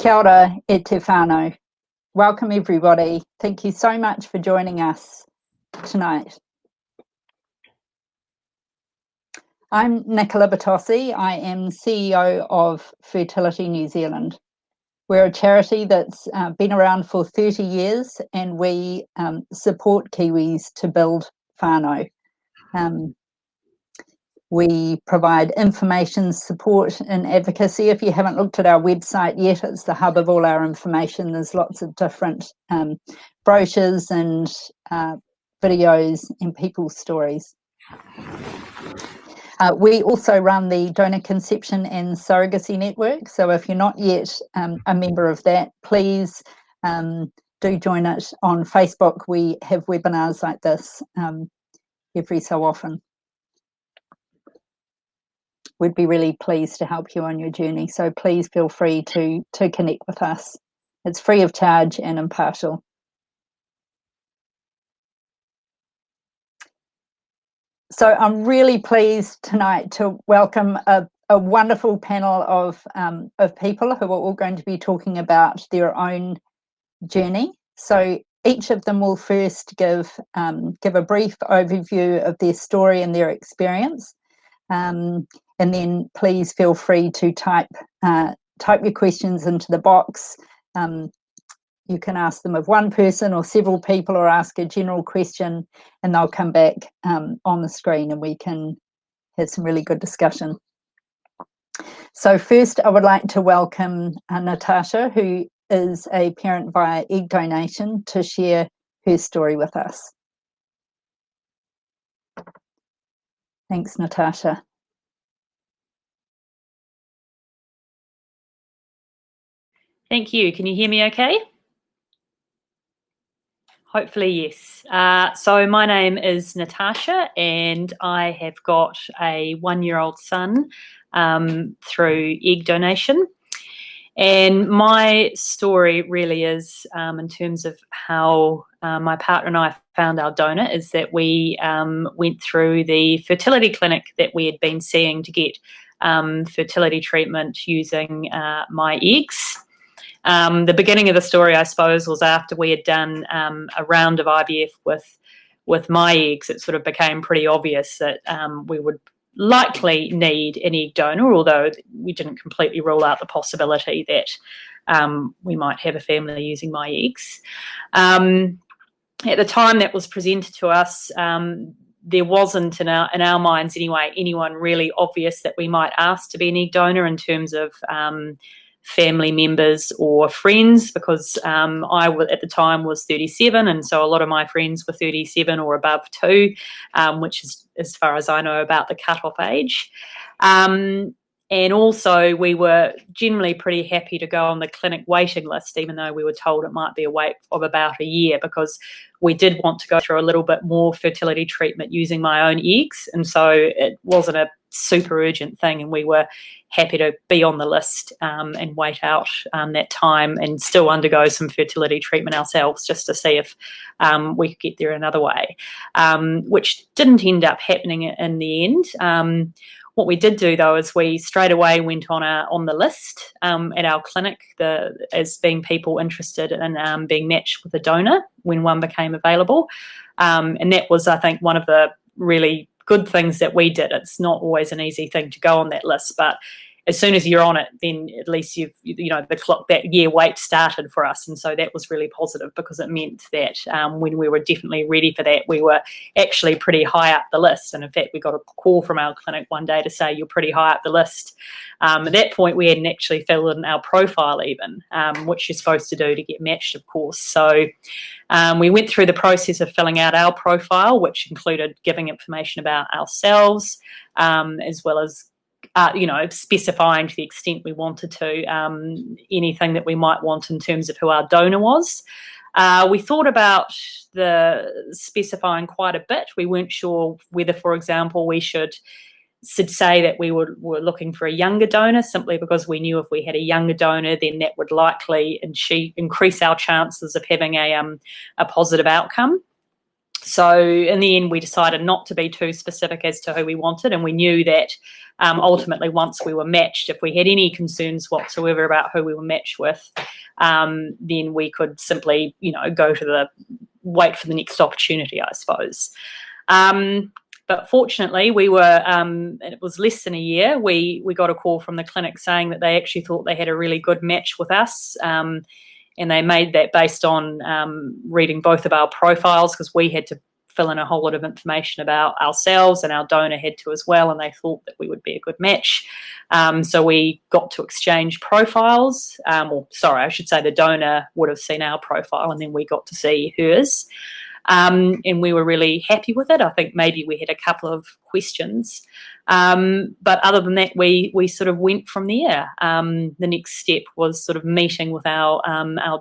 Kia ora e te whānau. Welcome everybody. Thank you so much for joining us tonight. I'm Nicola. I am CEO of Fertility New Zealand. We're a charity that's been around for 30 years and we support Kiwis to build whānau. We provide information, support and advocacy. If you haven't looked at our website yet, it's the hub of all our information. There's lots of different brochures and videos and people's stories. We also run the Donor Conception and Surrogacy Network. So if you're not yet a member of that, please do join it on Facebook. We have webinars like this every so often. We'd be really pleased to help you on your journey. So please feel free to connect with us. It's free of charge and impartial. So I'm really pleased tonight to welcome a wonderful panel of people who are all going to be talking about their own journey. So each of them will first give a brief overview of their story and their experience. And then please feel free to type your questions into the box. You can ask them of one person or several people, or ask a general question and they'll come back on the screen and we can have some really good discussion. So first I would like to welcome Natasha, who is a parent via egg donation, to share her story with us. Thanks, Natasha. Thank you. Can you hear me okay? Hopefully, yes. So my name is Natasha and I have got a 1-year-old son through egg donation. And my story really is, in terms of how my partner and I found our donor, is that we went through the fertility clinic that we had been seeing to get fertility treatment using my eggs. The beginning of the story, I suppose, was after we had done a round of IVF with my eggs. It sort of became pretty obvious that we would likely need an egg donor, although we didn't completely rule out the possibility that we might have a family using my eggs. At the time that was presented to us, there wasn't, in our minds anyway, anyone really obvious that we might ask to be an egg donor in terms of family members or friends, because I at the time was 37, and so a lot of my friends were 37 or above too, which is, as far as I know, about the cut-off age. And also we were generally pretty happy to go on the clinic waiting list, even though we were told it might be a wait of about a year, because we did want to go through a little bit more fertility treatment using my own eggs. And so it wasn't a super urgent thing, and we were happy to be on the list and wait out that time and still undergo some fertility treatment ourselves, just to see if we could get there another way, which didn't end up happening in the end. What we did do, though, is we straight away went on the list at our clinic as being people interested in being matched with a donor when one became available. And that was, I think, one of the really good things that we did. It's not always an easy thing to go on that list, but as soon as you're on it, then at least the clock, that year wait started for us. And so that was really positive, because it meant that when we were definitely ready for that, we were actually pretty high up the list. And in fact, we got a call from our clinic one day to say, you're pretty high up the list. At that point, we hadn't actually filled in our profile even, which you're supposed to do to get matched, of course. So we went through the process of filling out our profile, which included giving information about ourselves, as well as specifying, to the extent we wanted to, anything that we might want in terms of who our donor was. We thought about the specifying quite a bit. We weren't sure whether, for example, we should say that we were looking for a younger donor, simply because we knew if we had a younger donor, then that would likely increase our chances of having a positive outcome. So in the end, we decided not to be too specific as to who we wanted, and we knew that ultimately once we were matched, if we had any concerns whatsoever about who we were matched with, then we could simply, wait for the next opportunity, I suppose. But fortunately, we were, and it was less than a year, we got a call from the clinic saying that they actually thought they had a really good match with us. And they made that based on reading both of our profiles, because we had to fill in a whole lot of information about ourselves, and our donor had to as well, and they thought that we would be a good match. So we got to exchange profiles. I should say the donor would have seen our profile, and then we got to see hers. And we were really happy with it. I think maybe we had a couple of questions. But other than that, we sort of went from there. The next step was sort of meeting with our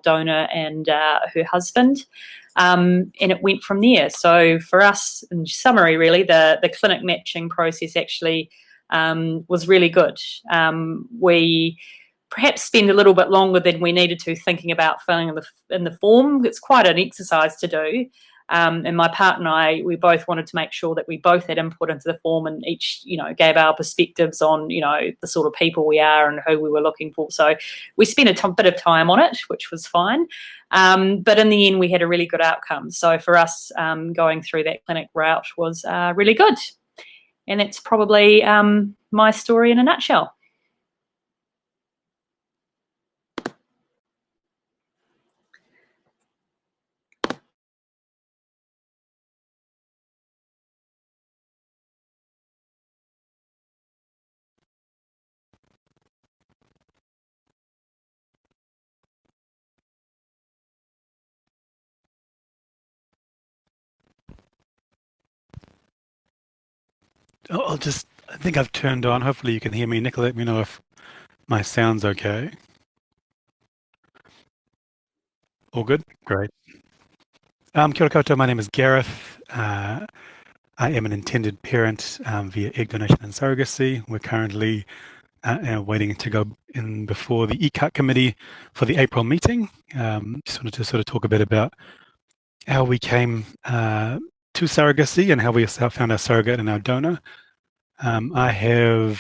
donor and her husband, and it went from there. So for us, in summary, really, the clinic matching process actually was really good. We perhaps spend a little bit longer than we needed to thinking about filling in the form. It's quite an exercise to do. And my partner and I, we both wanted to make sure that we both had input into the form, and each, gave our perspectives on, the sort of people we are and who we were looking for. So we spent a bit of time on it, which was fine. But in the end, we had a really good outcome. So for us, going through that clinic route was really good. And it's probably my story in a nutshell. I think I've turned on. Hopefully you can hear me. Nicola, let me know if my sound's okay. All good? Great. Kia ora koutou. My name is Gareth. I am an intended parent via egg donation and surrogacy. We're currently waiting to go in before the ECUT committee for the April meeting. Just wanted to sort of talk a bit about how we came to surrogacy and how we found our surrogate and our donor. We're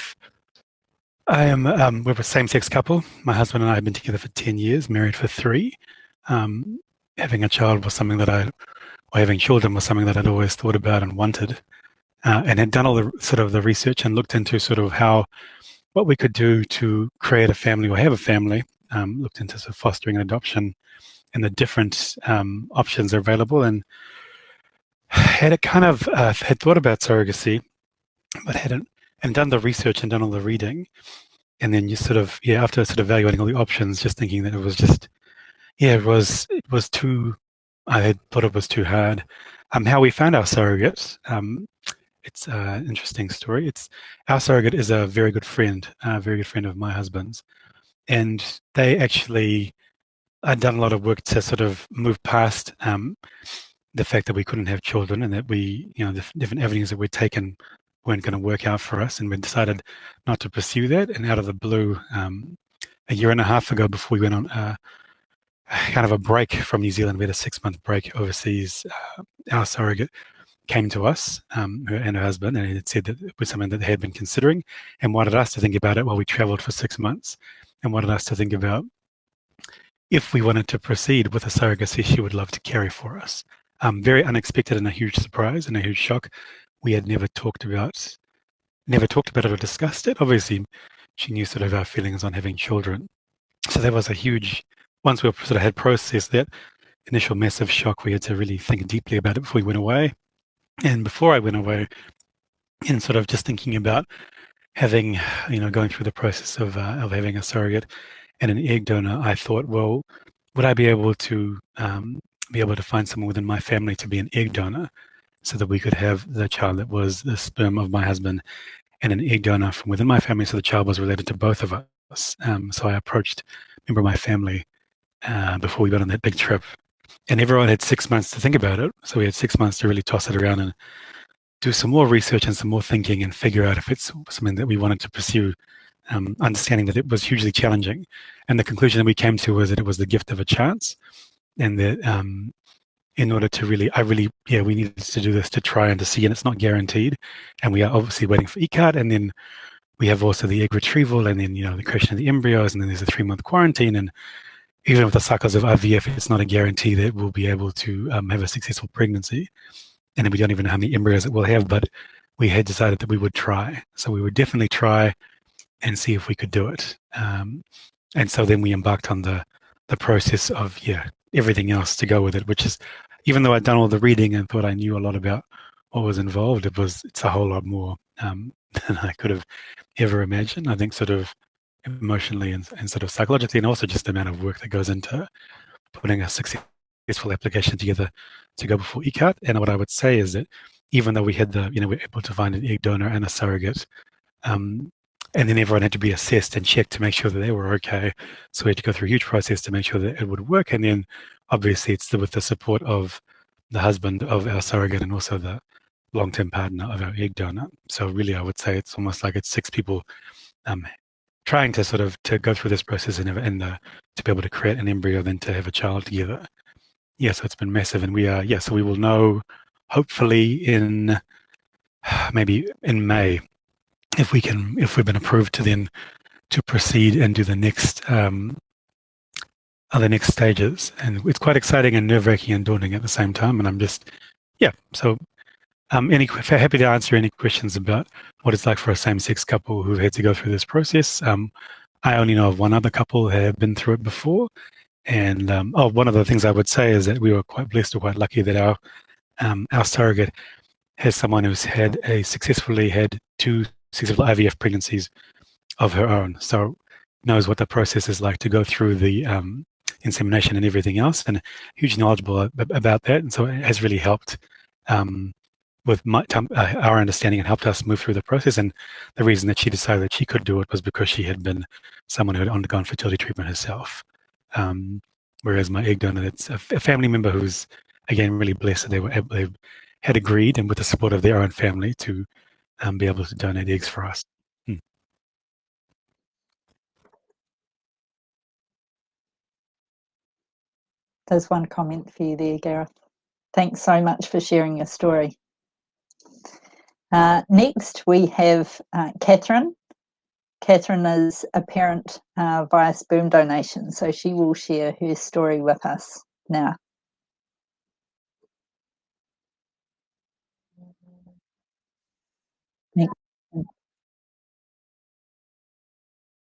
a same-sex couple. My husband and I have been together for 10 years, married for 3. Having a child was something having children was something that I'd always thought about and wanted, and had done all the sort of the research and looked into sort of what we could do to create a family or have a family. Looked into sort of fostering and adoption and the different options available, and had had thought about surrogacy, but hadn't, and done the research and done all the reading, and then you sort of after sort of evaluating all the options, just thinking that it was too. I had thought it was too hard. How we found our surrogate, it's an interesting story. Our surrogate is a very good friend of my husband's, and they actually had done a lot of work to sort of move past the fact that we couldn't have children, and that the different avenues that we'd taken weren't going to work out for us, and we decided not to pursue that. And out of the blue, a year and a half ago, before we went on kind of a break from New Zealand, we had a 6-month break overseas. Our surrogate came to us, her and her husband, and had said that it was something that they had been considering, and wanted us to think about it while we travelled for 6 months, and wanted us to think about if we wanted to proceed with a surrogacy she would love to carry for us. Very unexpected and a huge surprise and a huge shock. We had never talked about it or discussed it. Obviously, she knew sort of our feelings on having children. So that was a huge, once we sort of had processed that initial massive shock, we had to really think deeply about it before we went away. And before I went away, and sort of just thinking about having, going through the process of having a surrogate and an egg donor, I thought, well, would I be able to find someone within my family to be an egg donor, so that we could have the child that was the sperm of my husband, and an egg donor from within my family, so the child was related to both of us. So I approached a member of my family before we went on that big trip, and everyone had 6 months to think about it. So we had 6 months to really toss it around and do some more research and some more thinking and figure out if it's something that we wanted to pursue, understanding that it was hugely challenging. And the conclusion that we came to was that it was the gift of a chance, and that in order to really, we needed to do this to try and to see, and it's not guaranteed. And we are obviously waiting for ECAT, and then we have also the egg retrieval, and then, the creation of the embryos, and then there's a 3-month quarantine. And even with the cycles of IVF, it's not a guarantee that we'll be able to have a successful pregnancy. And then we don't even know how many embryos it will have, but we had decided that we would try. So we would definitely try and see if we could do it. And so then we embarked on the process of, everything else to go with it, which is, even though I'd done all the reading and thought I knew a lot about what was involved, it's a whole lot more than I could have ever imagined. I think sort of emotionally and sort of psychologically, and also just the amount of work that goes into putting a successful application together to go before ECAT. And what I would say is that even though we had we're able to find an egg donor and a surrogate, and then everyone had to be assessed and checked to make sure that they were okay. So we had to go through a huge process to make sure that it would work. And then obviously it's with the support of the husband of our surrogate and also the long-term partner of our egg donor. So really, I would say it's almost like it's 6 people trying to sort of to go through this process and to be able to create an embryo, then to have a child together. Yeah, so it's been massive. And we are, so we will know hopefully in maybe in May, if we've been approved to proceed and do the next stages. And it's quite exciting and nerve-wracking and daunting at the same time. And I'm just, so happy to answer any questions about what it's like for a same-sex couple who've had to go through this process. I only know of one other couple that have been through it before. And one of the things I would say is that we were quite blessed or quite lucky that our surrogate has someone who's successfully had 2 successful IVF pregnancies of her own, so knows what the process is like to go through the insemination and everything else, and hugely knowledgeable about that. And so it has really helped with our understanding and helped us move through the process. And the reason that she decided that she could do it was because she had been someone who had undergone fertility treatment herself. Whereas my egg donor, it's a family member who's, again, really blessed that they had agreed, and with the support of their own family, to be able to donate eggs for us. There's one comment for you there, Gareth. Thanks so much for sharing your story. Next, we have Catherine. Catherine is a parent via sperm donation, so she will share her story with us now.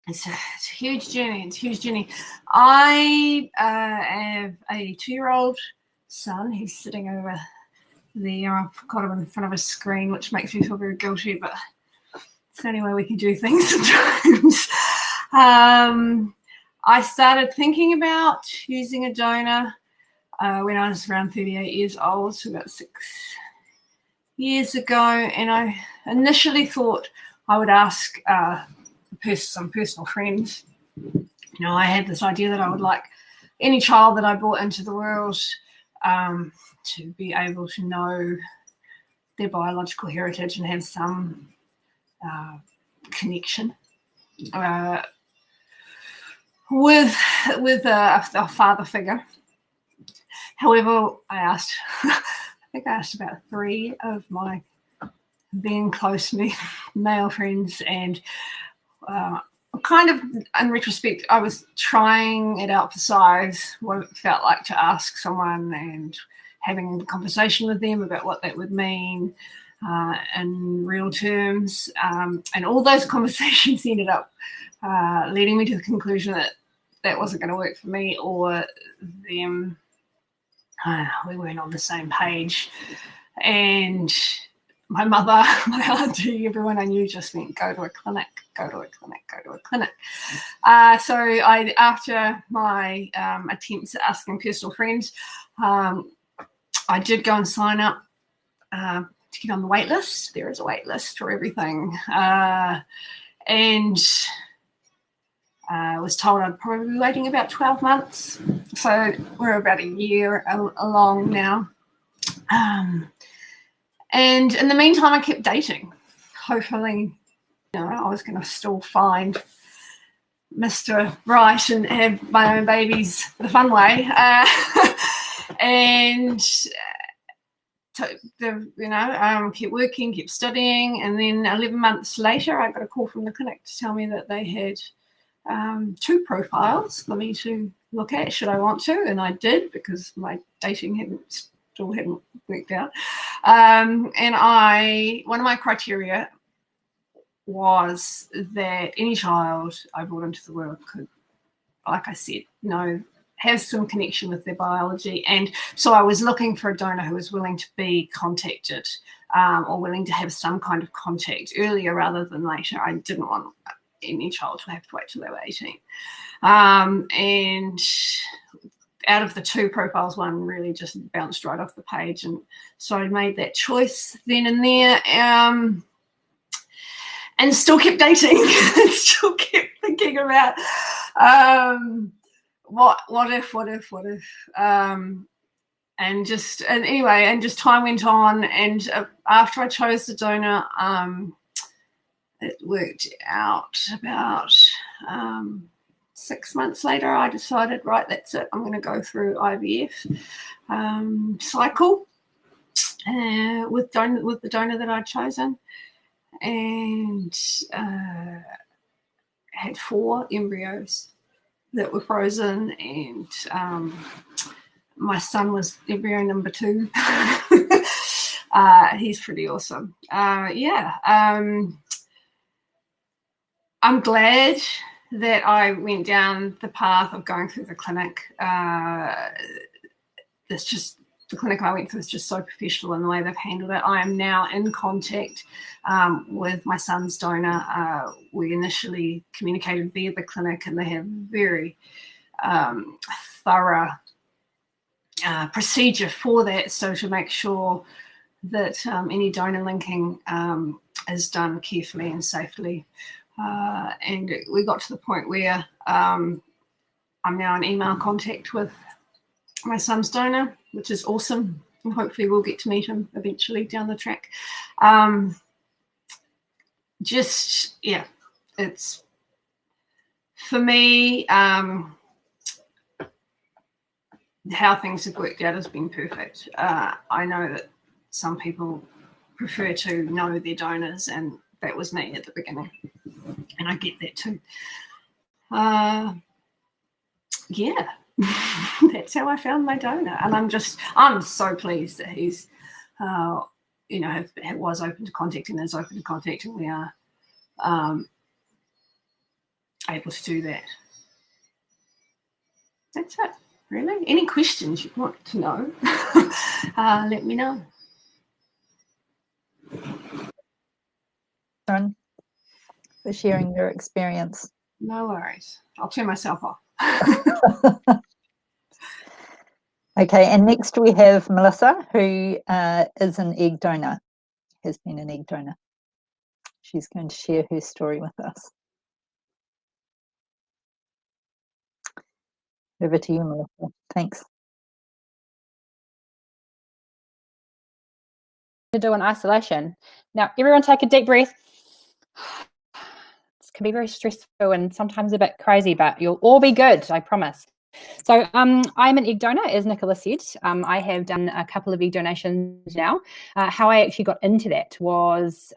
It's a huge journey. It's a huge journey. I have a 2-year-old son. He's sitting over there. I've got him in front of a screen, which makes me feel very guilty, but it's the only way we can do things sometimes. I started thinking about using a donor when I was around 38 years old, so about 6 years ago. And I initially thought I would ask some personal friends. I had this idea that I would like any child that I brought into the world to be able to know their biological heritage and have some connection with a father figure. However, I think I asked about 3 of my being close male friends, and kind of, in retrospect, I was trying it out for size, what it felt like to ask someone and having a conversation with them about what that would mean in real terms. And all those conversations ended up leading me to the conclusion that wasn't going to work for me or them. We weren't on the same page. And my mother, my auntie, everyone I knew just went, go to a clinic, go to a clinic, go to a clinic. So after my attempts at asking personal friends, I did go and sign up to get on the wait list. There is a wait list for everything. And was told I'd probably be waiting about 12 months. So we're about a year along now. And in the meantime, I kept dating. Hopefully, I was going to still find Mr. Right and have my own babies the fun way. And kept working, kept studying, and then 11 months later I got a call from the clinic to tell me that they had 2 profiles for me to look at should I want to, and I did, because my dating still hadn't worked out. And one of my criteria was that any child I brought into the world could, like I said, have some connection with their biology. And so I was looking for a donor who was willing to be contacted, or willing to have some kind of contact earlier rather than later. I didn't want any child to have to wait till they were 18. And out of the 2 profiles, one really just bounced right off the page. And so I made that choice then and there, and still kept dating, still kept thinking about what if, and just time went on. And after I chose the donor, it worked out about 6 months later. I decided, right, that's it. I'm going to go through IVF cycle with the donor that I'd chosen, and had 4 embryos that were frozen, and my son was embryo number 2. He's pretty awesome. I'm glad that I went down the path of going through the clinic. The clinic I went through is just so professional in the way they've handled it. I am now in contact with my son's donor. We initially communicated via the clinic, and they have very thorough procedure for that, so to make sure that any donor linking is done carefully and safely. And we got to the point where I'm now in email contact with my son's donor, which is awesome, and hopefully we'll get to meet him eventually down the track. It's, for me, how things have worked out has been perfect. I know that some people prefer to know their donors, and that was me at the beginning, and I get that too. That's how I found my donor, and I'm so pleased that he's was open to contacting, is open to contacting. We are able to do that. That's it, really. Any questions you want to know, let me know. For sharing your experience. No worries. I'll turn myself off. Okay, and next we have Melissa, who is an egg donor, has been an egg donor. She's going to share her story with us. Over to you, Melissa. Thanks. To do in isolation. Now, everyone take a deep breath. This can be very stressful and sometimes a bit crazy, but you'll all be good, I promise. So I'm an egg donor, as Nicola said. I have done a couple of egg donations now. How I actually got into that was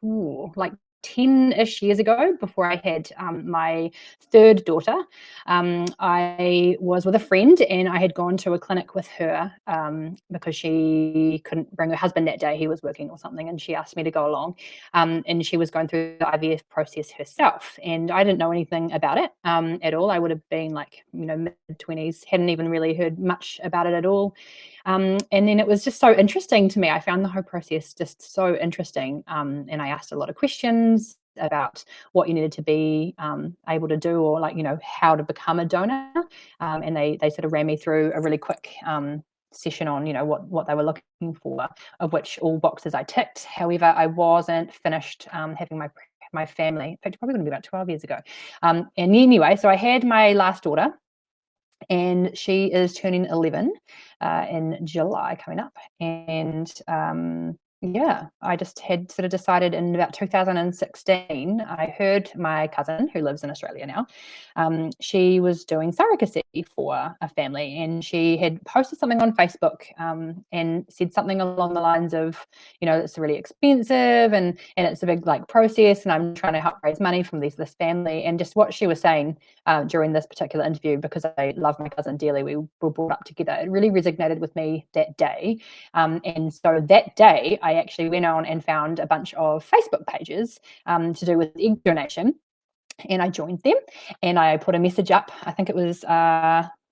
like 10-ish years ago, before I had my 3rd daughter. I was with a friend, and I had gone to a clinic with her because she couldn't bring her husband that day. He was working or something, and she asked me to go along. And she was going through the IVF process herself, and I didn't know anything about it at all. I would have been like, mid-20s, hadn't even really heard much about it at all. And then it was just so interesting to me. I found the whole process just so interesting. And I asked a lot of questions about what you needed to be able to do, or how to become a donor. And they sort of ran me through a really quick session on, what they were looking for, of which all boxes I ticked. However, I wasn't finished having my family. In fact, probably going to be about 12 years ago. And anyway, so I had my last daughter, and she is turning 11 in July coming up. And yeah, I just had sort of decided in about 2016, I heard my cousin who lives in Australia now, she was doing surrogacy for a family, and she had posted something on Facebook and said something along the lines of, it's really expensive and it's a big like process, and I'm trying to help raise money from this family. And just what she was saying during this particular interview, because I love my cousin dearly, we were brought up together, it really resonated with me that day. And so that day, I actually went on and found a bunch of Facebook pages to do with egg donation, and I joined them, and I put a message up. I think it was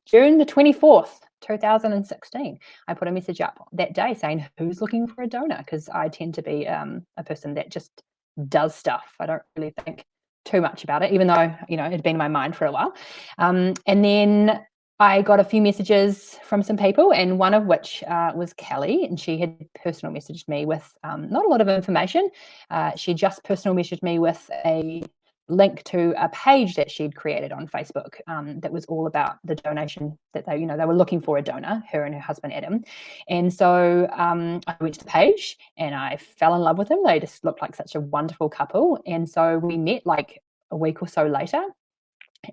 June the 24th, 2016. I put a message up that day saying, who's looking for a donor? Because I tend to be a person that just does stuff. I don't really think too much about it, even though, it had been in my mind for a while. And then I got a few messages from some people, and one of which was Kelly, and she had personal messaged me with not a lot of information. She just personal messaged me with a link to a page that she'd created on Facebook that was all about the donation, that they were looking for a donor, her and her husband Adam. And so I went to the page and I fell in love with them. They just looked like such a wonderful couple. And so we met like a week or so later.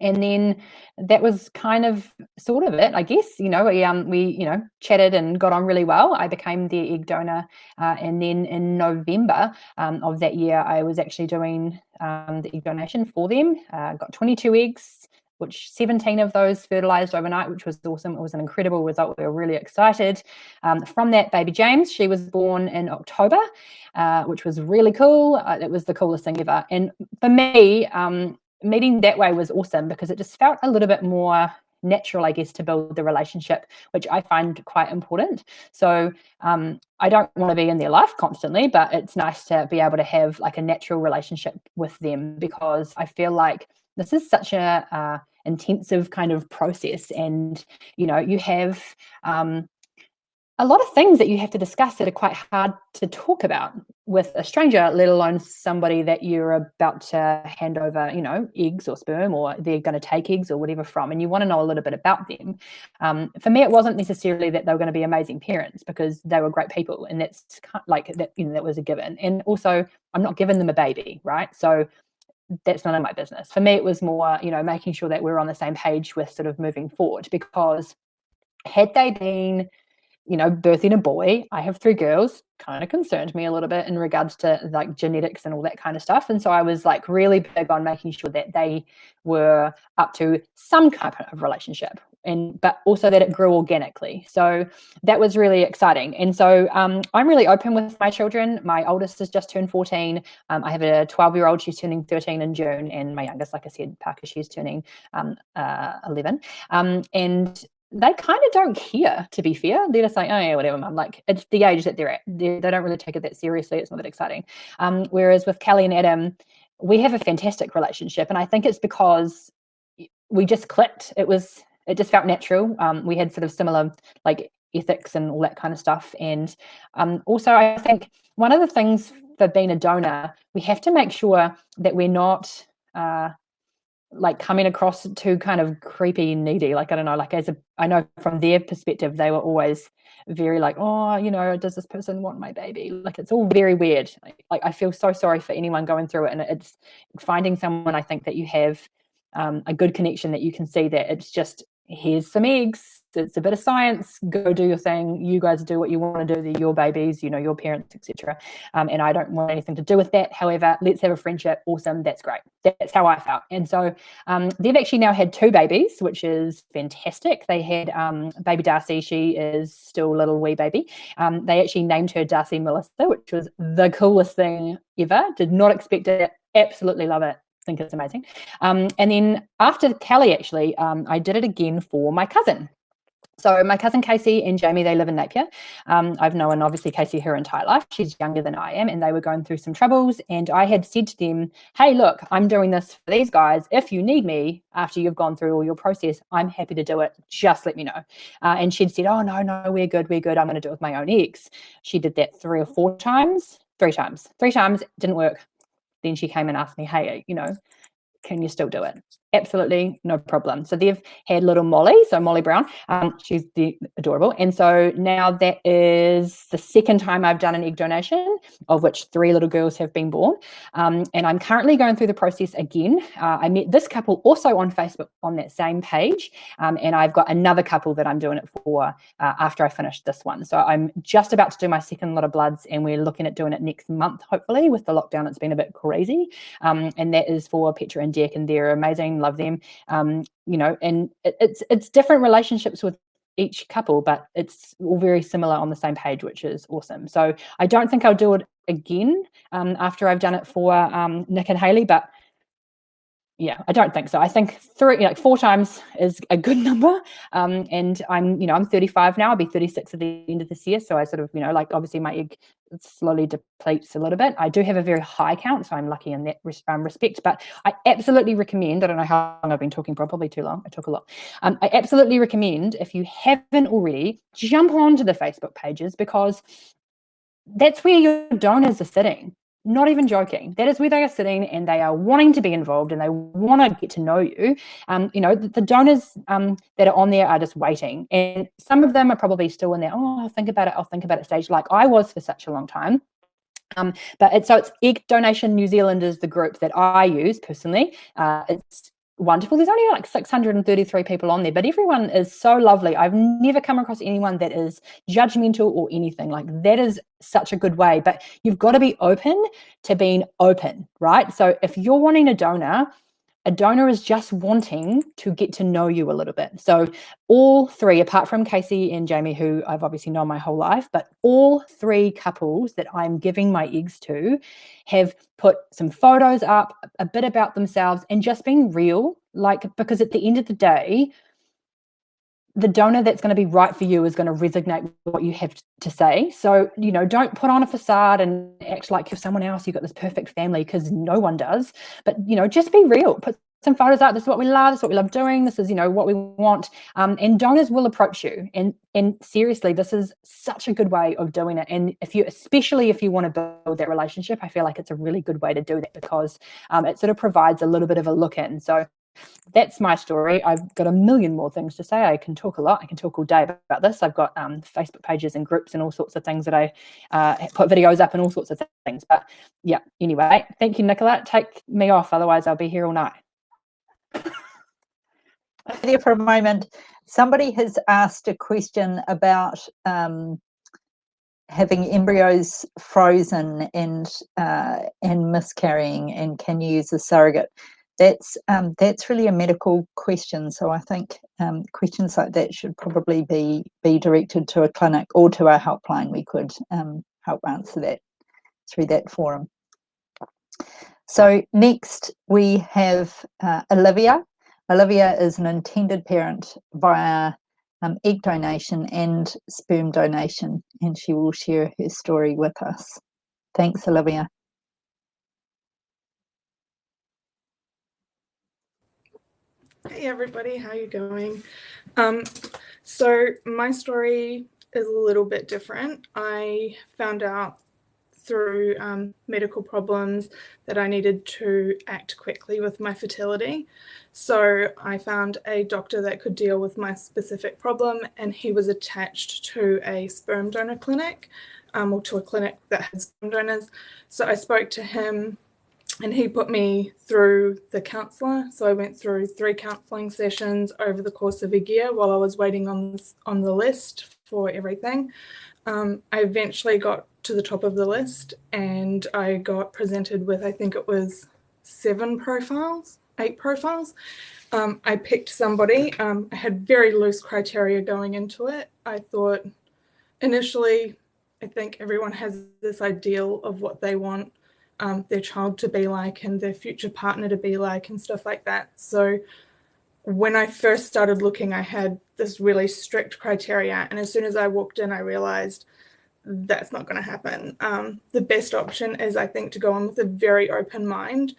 And then that was kind of sort of it, I guess. We chatted and got on really well. I became their egg donor, and then in November of that year, I was actually doing the egg donation for them. Got 22 eggs, which 17 of those fertilized overnight, which was awesome. It was an incredible result. We were really excited. From that, baby James, she was born in October, which was really cool. It was the coolest thing ever. And for me, meeting that way was awesome because it just felt a little bit more natural, I guess, to build the relationship, which I find quite important. So I don't want to be in their life constantly, but it's nice to be able to have like a natural relationship with them, because I feel like this is such a intensive kind of process, and you have a lot of things that you have to discuss that are quite hard to talk about with a stranger, let alone somebody that you're about to hand over, eggs or sperm, or they're going to take eggs or whatever from, and you want to know a little bit about them. For me, it wasn't necessarily that they were going to be amazing parents, because they were great people, and that's kind of like that. That was a given. And also, I'm not giving them a baby, right? So that's none of my business. For me, it was more, making sure that we're on the same page with sort of moving forward, because had they been birthing a boy, I have 3 girls, kind of concerned me a little bit in regards to like genetics and all that kind of stuff. And so I was like really big on making sure that they were up to some kind of relationship, but also that it grew organically. So that was really exciting. And so I'm really open with my children. My oldest has just turned 14. I have a 12-year-old, she's turning 13 in June. And my youngest, like I said, Parker, she's turning 11. And they kind of don't care, to be fair. They're just like, oh yeah, whatever, mum. Like, it's the age that they're at. They don't really take it that seriously. It's not that exciting. Whereas with Kelly and Adam, we have a fantastic relationship, and I think it's because we just clicked. It just felt natural. We had sort of similar like ethics and all that kind of stuff. And also, I think one of the things for being a donor, we have to make sure that we're not like coming across too kind of creepy, needy. Like, I don't know, like I know from their perspective, they were always very like, oh, does this person want my baby? Like, it's all very weird. Like I feel so sorry for anyone going through it. And it's finding someone, I think, that you have a good connection, that you can see that it's just, here's some eggs. It's a bit of science. Go do your thing. You guys do what you want to do. They're your babies, your parents, etc. And I don't want anything to do with that. However, let's have a friendship. Awesome. That's great. That's how I felt. And so they've actually now had 2 babies, which is fantastic. They had baby Darcy. She is still a little wee baby. They actually named her Darcy Melissa, which was the coolest thing ever. Did not expect it. Absolutely love it. Think it's amazing. And then after Kelly, actually, I did it again for my cousin. So my cousin Casey and Jamie, they live in Napier. I've known, obviously, Casey her entire life. She's younger than I am, and they were going through some troubles. And I had said to them, hey, look, I'm doing this for these guys. If you need me after you've gone through all your process, I'm happy to do it. Just let me know. And she'd said, oh, no, we're good. I'm going to do it with my own eggs. She did that 3 or 4 times. 3 times. 3 times, didn't work. Then she came and asked me, hey, can you still do it? Absolutely no problem. So they've had little Molly, so Molly Brown, she's adorable. And so now that is the second time I've done an egg donation, of which 3 little girls have been born. And I'm currently going through the process again. I met this couple also on Facebook on that same page. And I've got another couple that I'm doing it for after I finish this one. So I'm just about to do my second lot of bloods, and we're looking at doing it next month, hopefully. With the lockdown, it's been a bit crazy. And that is for Petra and Jack, and they're amazing. Love them. You know, and it's different relationships with each couple, but it's all very similar on the same page, which is awesome. So I don't think I'll do it again after I've done it for Nick and Hayley, but yeah, I don't think so. I think 4 times is a good number. And I'm 35 now. I'll be 36 at the end of this year. So I sort of, like obviously my egg slowly depletes a little bit. I do have a very high count, so I'm lucky in that respect. But I absolutely recommend, I don't know how long I've been talking, probably too long. I talk a lot. I absolutely recommend, if you haven't already, jump onto the Facebook pages, because that's where your donors are sitting. Not even joking. That is where they are sitting, and they are wanting to be involved, and they want to get to know you. The donors that are on there are just waiting, and some of them are probably still in there. Oh, I'll think about it stage, like I was for such a long time. But it's Egg Donation New Zealand is the group that I use personally. It's wonderful. There's only like 633 people on there, but everyone is so lovely. I've never come across anyone that is judgmental or anything. Like, that is such a good way, but you've got to be open to being open, right? So if you're wanting a donor is just wanting to get to know you a little bit. So all 3, apart from Casey and Jamie, who I've obviously known my whole life, but all 3 couples that I'm giving my eggs to have put some photos up, a bit about themselves, and just being real. Like, because at the end of the day, the donor that's going to be right for you is going to resonate with what you have to say. So, don't put on a facade and act like you're someone else, you've got this perfect family, because no one does. But, just be real. Put some photos out. This is what we love. This is what we love doing. This is, what we want. And donors will approach you. And seriously, this is such a good way of doing it. And especially if you want to build that relationship, I feel like it's a really good way to do that, because it sort of provides a little bit of a look in. So that's my story. I've got a million more things to say. I can talk a lot. I can talk all day about this. I've got Facebook pages and groups and all sorts of things that I put videos up and all sorts of things. But yeah, anyway, thank you, Nicola. Take me off, otherwise I'll be here all night. There for a moment. Somebody has asked a question about having embryos frozen and miscarrying, and can you use a surrogate? That's really a medical question. So I think questions like that should probably be directed to a clinic or to our helpline. We could help answer that through that forum. So next we have Olivia. Olivia is an intended parent via egg donation and sperm donation, and she will share her story with us. Thanks, Olivia. Hey everybody, how you going? So my story is a little bit different. I found out through medical problems that I needed to act quickly with my fertility. So I found a doctor that could deal with my specific problem, and he was attached to a sperm donor clinic, or to a clinic that had sperm donors. So I spoke to him, and he put me through the counsellor. So I went through 3 counselling sessions over the course of a year while I was waiting on the list for everything. I eventually got to the top of the list, and I got presented with, I think it was 8 profiles. I picked somebody. I had very loose criteria going into it. I thought initially, I think everyone has this ideal of what they want their child to be like and their future partner to be like and stuff like that. So when I first started looking, I had this really strict criteria, and as soon as I walked in, I realized that's not going to happen. The best option is, I think, to go on with a very open mind.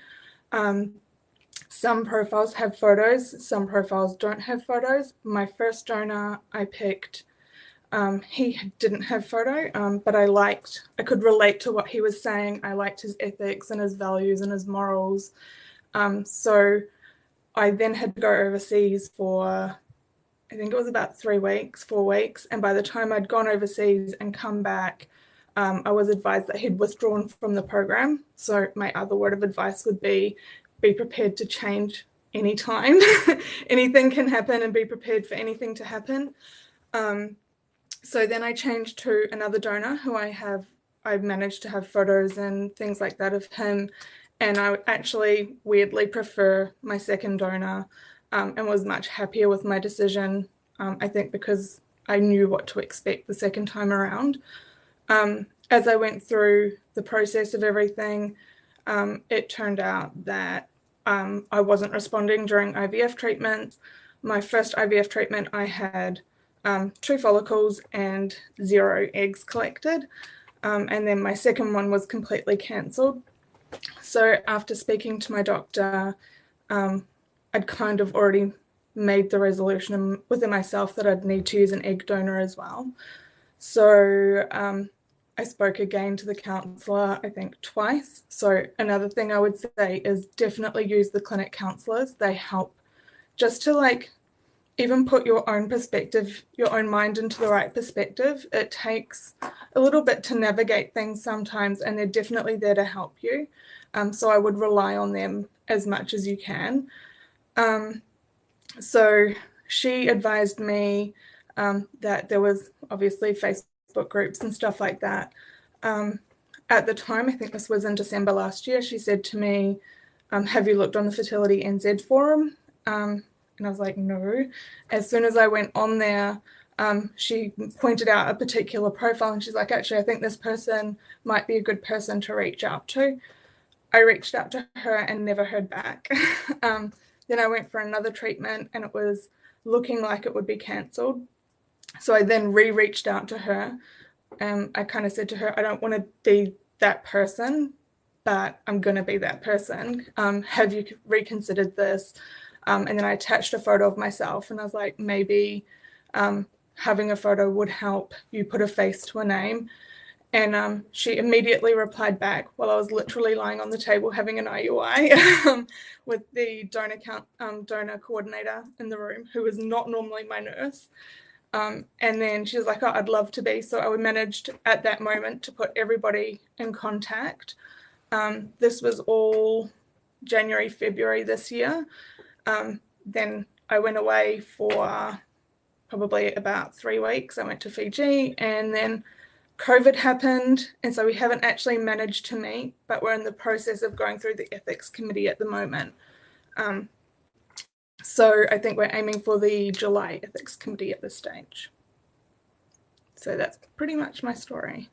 Some profiles have photos, some profiles don't have photos. My first donor I picked, he didn't have photo, but I could relate to what he was saying. I liked his ethics and his values and his morals. So I then had to go overseas for, I think it was about 4 weeks. And by the time I'd gone overseas and come back, I was advised that he'd withdrawn from the program. So my other word of advice would be prepared to change anytime. Anything can happen, and be prepared for anything to happen. So then I changed to another donor who I've managed to have photos and things like that of him. And I actually weirdly prefer my second donor, and was much happier with my decision, I think because I knew what to expect the second time around. As I went through the process of everything, it turned out that I wasn't responding during IVF treatments. My first IVF treatment, I had 2 follicles and 0 eggs collected. And then my second one was completely cancelled. So after speaking to my doctor, I'd kind of already made the resolution within myself that I'd need to use an egg donor as well. So I spoke again to the counsellor, I think twice. So another thing I would say is definitely use the clinic counsellors. They help just to like even put your own perspective, your own mind into the right perspective. It takes a little bit to navigate things sometimes, and they're definitely there to help you. So I would rely on them as much as you can. So she advised me that there was obviously Facebook groups and stuff like that. At the time, I think this was in December last year, she said to me, have you looked on the Fertility NZ forum? And I was like, no. As soon as I went on there, she pointed out a particular profile, and she's like, actually, I think this person might be a good person to reach out to. I reached out to her and never heard back. Then I went for another treatment, and it was looking like it would be cancelled. So I then reached out to her. I kind of said to her, I don't want to be that person, but I'm going to be that person. Have you reconsidered this? And then I attached a photo of myself, and I was like, maybe having a photo would help you put a face to a name. And she immediately replied back while I was literally lying on the table having an IUI with the donor coordinator in the room, who was not normally my nurse. And then she was like, oh, I'd love to be. So I managed at that moment to put everybody in contact. This was all January, February this year. Then I went away for probably about 3 weeks. I went to Fiji, and then COVID happened, and so we haven't actually managed to meet, but we're in the process of going through the ethics committee at the moment. So I think we're aiming for the July ethics committee at this stage. So that's pretty much my story.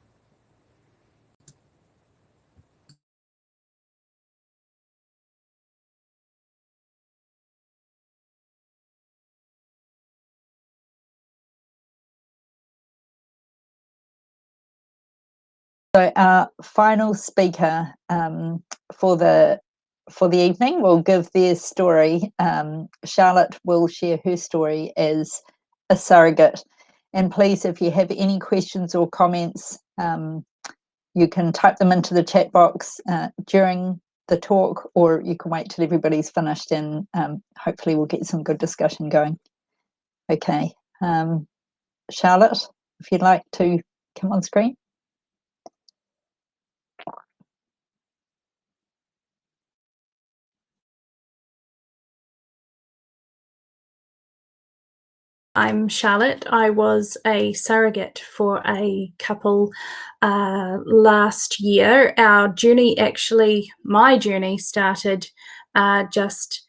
So our final speaker for the evening will give their story. Charlotte will share her story as a surrogate. And please, if you have any questions or comments, you can type them into the chat box during the talk, or you can wait till everybody's finished, and hopefully we'll get some good discussion going. Okay. Charlotte, if you'd like to come on screen. I'm Charlotte. I was a surrogate for a couple last year. My journey started just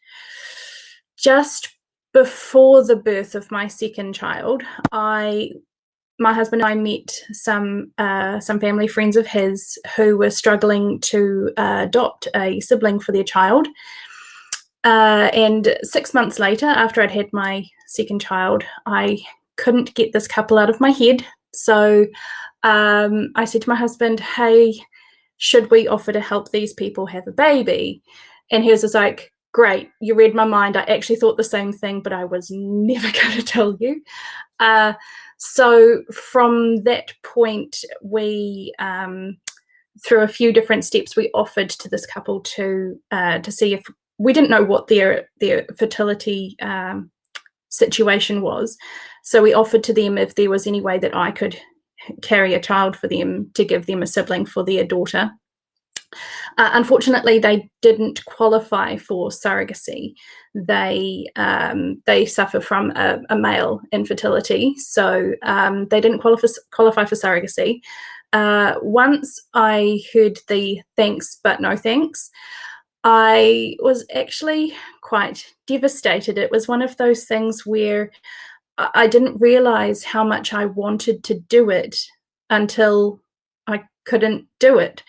before the birth of my second child. My husband and I met some family friends of his who were struggling to adopt a sibling for their child. And 6 months later, after I'd had my second child, I couldn't get this couple out of my head. So I said to my husband, hey, should we offer to help these people have a baby? And he was just like, great, you read my mind. I actually thought the same thing, but I was never going to tell you. So from that point, we, through a few different steps, we offered to this couple to see if we didn't know what their fertility situation was. So we offered to them if there was any way that I could carry a child for them, to give them a sibling for their daughter. Unfortunately, they didn't qualify for surrogacy. They suffer from a male infertility, so they didn't qualify for surrogacy. Once I heard the thanks but no thanks, I was actually quite devastated. It was one of those things where I didn't realize how much I wanted to do it until I couldn't do it.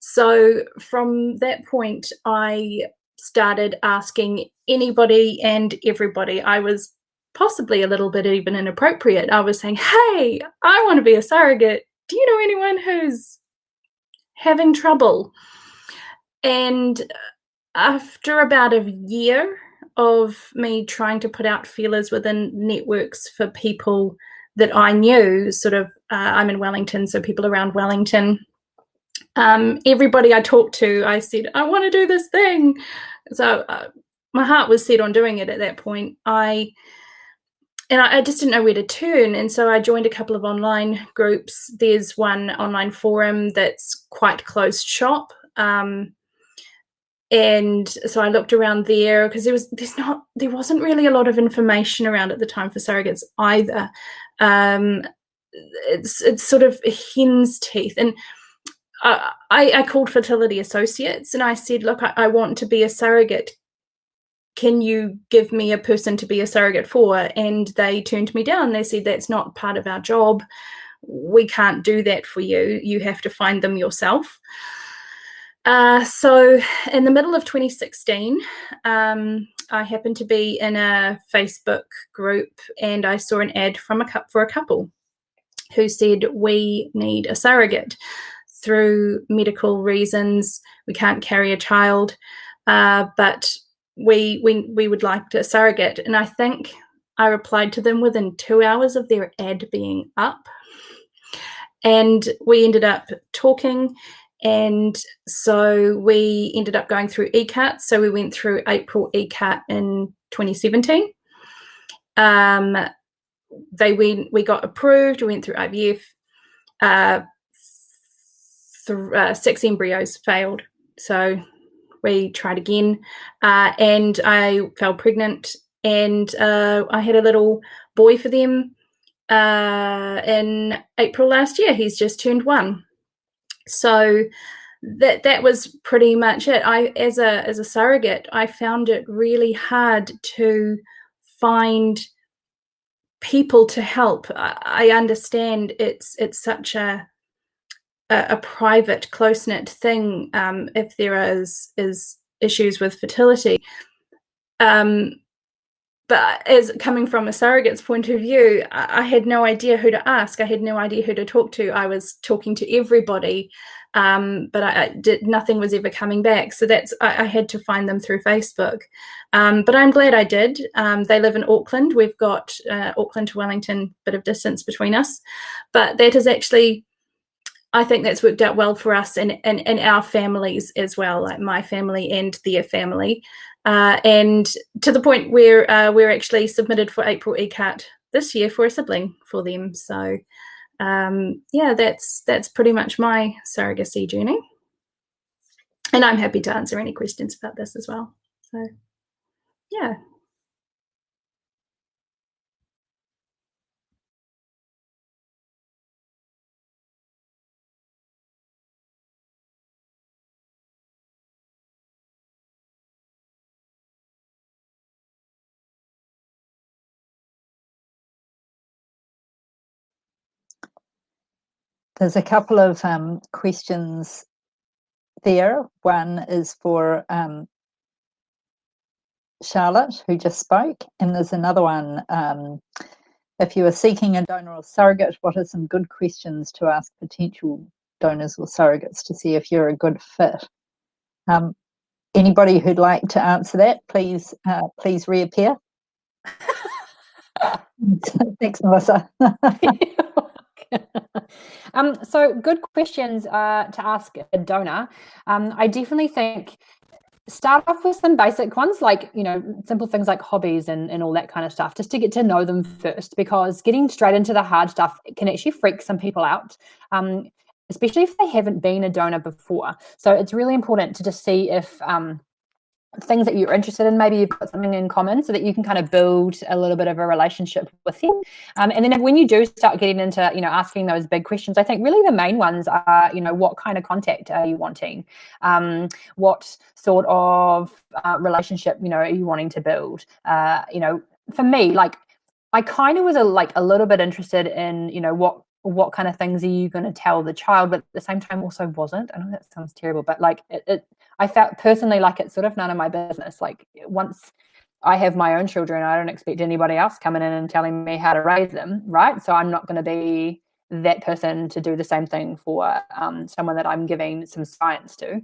So from that point, I started asking anybody and everybody. I was possibly a little bit even inappropriate. I was saying, hey, I want to be a surrogate. Do you know anyone who's having trouble? And after about a year of me trying to put out feelers within networks for people that I knew, sort of, I'm in Wellington, so people around Wellington, everybody I talked to, I said, I want to do this thing. So my heart was set on doing it at that point. I just didn't know where to turn. And so I joined a couple of online groups. There's one online forum that's quite closed shop. And so I looked around there because there wasn't really a lot of information around at the time for surrogates either. It's sort of a hen's teeth. And I called Fertility Associates and I said, look, I want to be a surrogate. Can you give me a person to be a surrogate for? And they turned me down. They said, that's not part of our job. We can't do that for you. You have to find them yourself. So in the middle of 2016, I happened to be in a Facebook group and I saw an ad for a couple who said, we need a surrogate. Through medical reasons, we can't carry a child, but we would like a surrogate. And I think I replied to them within 2 hours of their ad being up. And we ended up talking. And so we ended up going through ECAT. So we went through April ECAT in 2017. We got approved. We went through IVF. 6 embryos failed, so we tried again, and I fell pregnant, and I had a little boy for them in April last year. He's just turned 1. So that was pretty much it. As a surrogate, I found it really hard to find people to help. I understand it's such a private, close-knit thing if there is issues with fertility. But as coming from a surrogate's point of view, I had no idea who to ask. I had no idea who to talk to. I was talking to everybody, but nothing was ever coming back. So I had to find them through Facebook. But I'm glad I did. They live in Auckland. We've got Auckland to Wellington, bit of distance between us. But that is actually, I think that's worked out well for us and our families as well, like my family and their family. And to the point where we're actually submitted for April ECAT this year for a sibling for them. So yeah, that's pretty much my surrogacy journey. And I'm happy to answer any questions about this as well. So yeah. There's a couple of questions there. One is for Charlotte, who just spoke, and there's another one. If you are seeking a donor or surrogate, what are some good questions to ask potential donors or surrogates to see if you're a good fit? Anybody who'd like to answer that, please reappear. Thanks, Melissa. So good questions to ask a donor. I definitely think Start off with some basic ones, like, simple things like hobbies and all that kind of stuff, just to get to know them first, because getting straight into the hard stuff can actually freak some people out, especially if they haven't been a donor before. So it's really important to just see if things that you're interested in, maybe you've got something in common, so that you can kind of build a little bit of a relationship with them. And then when you do start getting into, asking those big questions, I think really the main ones are, what kind of contact are you wanting? What sort of relationship, are you wanting to build? For me, like, I kind of was a little bit interested in, what kind of things are you going to tell the child, but at the same time also wasn't. I know that sounds terrible, but like I felt personally like it's sort of none of my business. Like, once I have my own children, I don't expect anybody else coming in and telling me how to raise them, right? So I'm not going to be that person to do the same thing for someone that I'm giving some science to.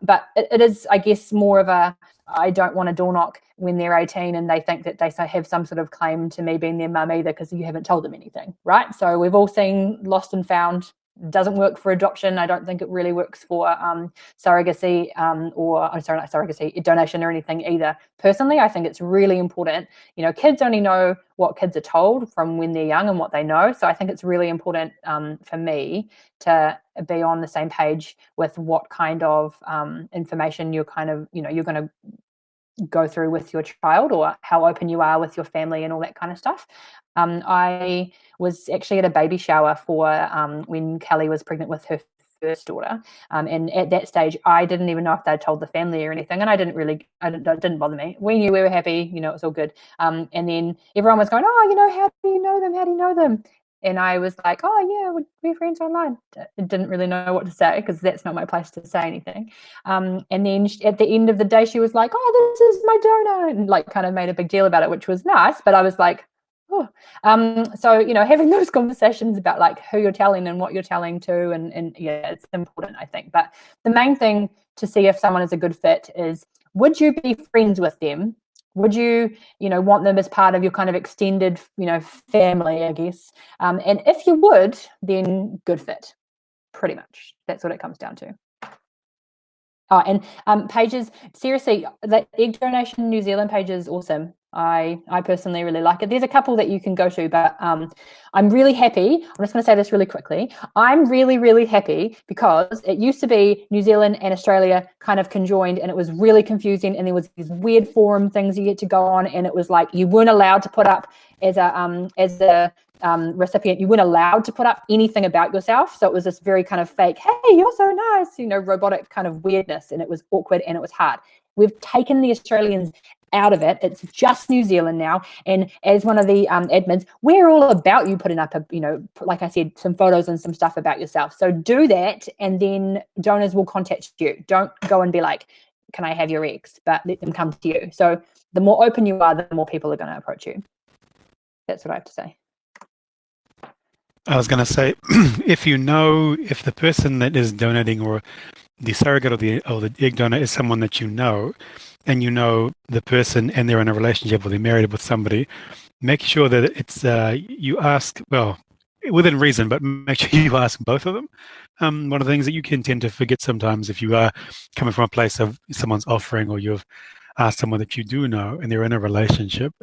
But it is, I guess, more of a, I don't want to door knock when they're 18 and they think that they have some sort of claim to me being their mum either, because you haven't told them anything, right? So we've all seen Lost and Found. Doesn't work for adoption. I don't think it really works for surrogacy not surrogacy, donation or anything either. Personally, I think it's really important. Kids only know what kids are told from when they're young and what they know. So I think it's really important for me to be on the same page with what kind of information you're kind of, you're going to go through with your child, or how open you are with your family and all that kind of stuff. I was actually at a baby shower for when Kelly was pregnant with her first daughter, and at that stage I didn't even know if they'd told the family or anything, and it didn't bother me. We knew, we were happy, it was all good. And then everyone was going, how do you know them? And I was like, oh yeah, we're friends online. I didn't really know what to say, because that's not my place to say anything. And then at the end of the day, she was like, oh, this is my donor, and like kind of made a big deal about it, which was nice. But I was like, oh. So, having those conversations about like who you're telling and what you're telling to, and yeah, it's important, I think. But the main thing to see if someone is a good fit is, would you be friends with them? Would you, want them as part of your kind of extended, family, I guess? And if you would, then good fit. Pretty much. That's what it comes down to. Oh, and pages, seriously, the egg donation New Zealand page is awesome. I personally really like it. There's a couple that you can go to, but I'm really happy. I'm just going to say this really quickly. I'm really, really happy, because it used to be New Zealand and Australia kind of conjoined, and it was really confusing, and there was these weird forum things you get to go on, and it was like you weren't allowed to put up as a recipient, you weren't allowed to put up anything about yourself. So it was this very kind of fake, hey, you're so nice, robotic kind of weirdness, and it was awkward and it was hard. We've taken the Australians out of it. It's just New Zealand now. And as one of the admins, we're all about you putting up like I said, some photos and some stuff about yourself. So do that, and then donors will contact you. Don't go and be like, can I have your eggs? But let them come to you. So the more open you are, the more people are going to approach you. That's what I have to say. I was going to say, if the person that is donating, or the surrogate or the egg donor, is someone that you know, and the person and they're in a relationship or they're married with somebody, make sure that it's you ask, well, within reason, but make sure you ask both of them. One of the things that you can tend to forget sometimes, if you are coming from a place of someone's offering, or you've asked someone that you do know and they're in a relationship,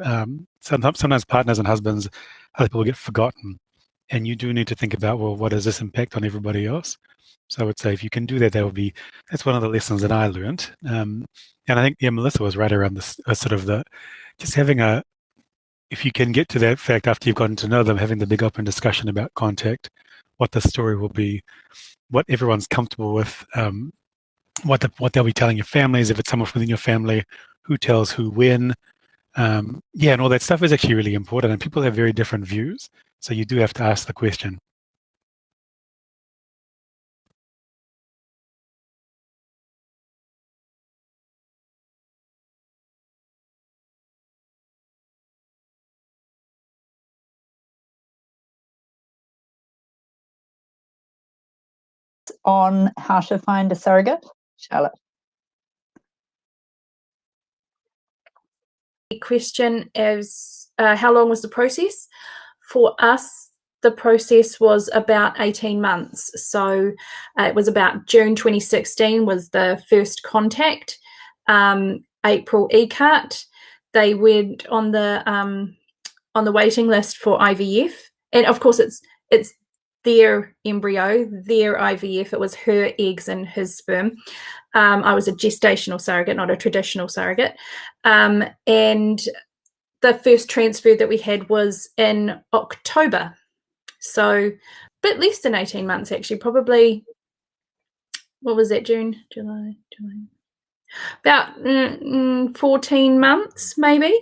sometimes partners and husbands, other people get forgotten. And you do need to think about, well, what does this impact on everybody else? So I would say if you can do that, that's one of the lessons that I learned. And I think, Melissa was right around this sort of just having if you can get to that fact after you've gotten to know them, having the big open discussion about contact, what the story will be, what everyone's comfortable with, what they'll be telling your families, if it's someone within your family, who tells who when. And all that stuff is actually really important, and people have very different views. So you do have to ask the question. On how to find a surrogate, Charlotte? The question is, how long was the process? For us, the process was about 18 months. So it was about June 2016 was the first contact. April ECAT. They went on the waiting list for IVF, and of course it's their embryo, their IVF. It was her eggs and his sperm. I was a gestational surrogate, not a traditional surrogate. And the first transfer that we had was in October. So a bit less than 18 months, actually, probably, what was that, June, July, about 14 months, maybe.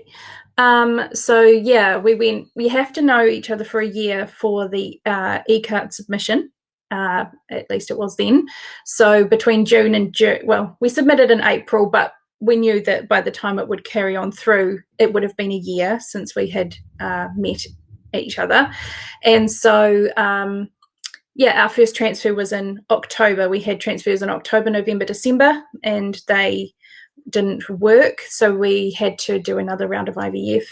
So yeah, we have to know each other for a year for the ECAT submission. At least it was then. So between June and June, well, we submitted in April, but we knew that by the time it would carry on through, it would have been a year since we had met each other. And so, yeah, our first transfer was in October. We had transfers in October, November, December, and they didn't work, so we had to do another round of IVF.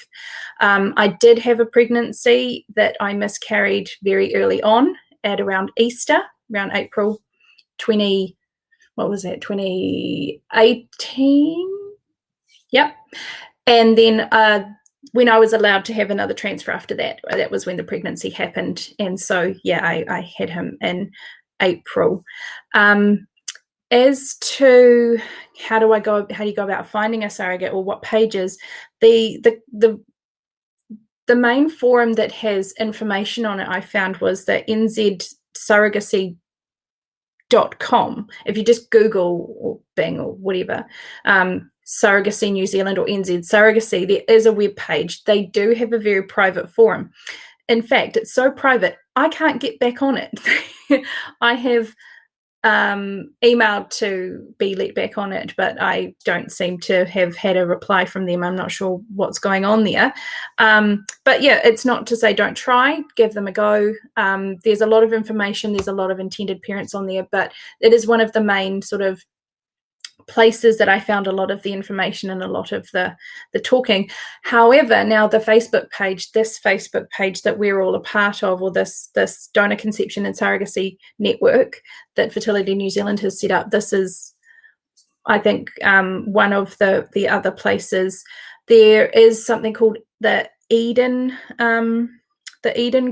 I did have a pregnancy that I miscarried very early on at around Easter, around April 2018. Yep. And then when I was allowed to have another transfer after that, that was when the pregnancy happened. And so yeah, I had him in April. As to how do you go about finding a surrogate, or what pages, the main forum that has information on it I found was the nzsurrogacy.com. If you just Google or Bing or whatever, Surrogacy New Zealand or NZ Surrogacy, there is a web page. They do have a very private forum. In fact, it's so private I can't get back on it. I have emailed to be let back on it, but I don't seem to have had a reply from them. I'm not sure what's going on there. But yeah, it's not to say don't try, give them a go. There's a lot of information, there's a lot of intended parents on there, but it is one of the main sort of places that I found a lot of the information and a lot of the talking. However, now the Facebook page, this Facebook page that we're all a part of, or this donor conception and surrogacy network that Fertility New Zealand has set up, this is, I think, one of the other places. There is something called the Eden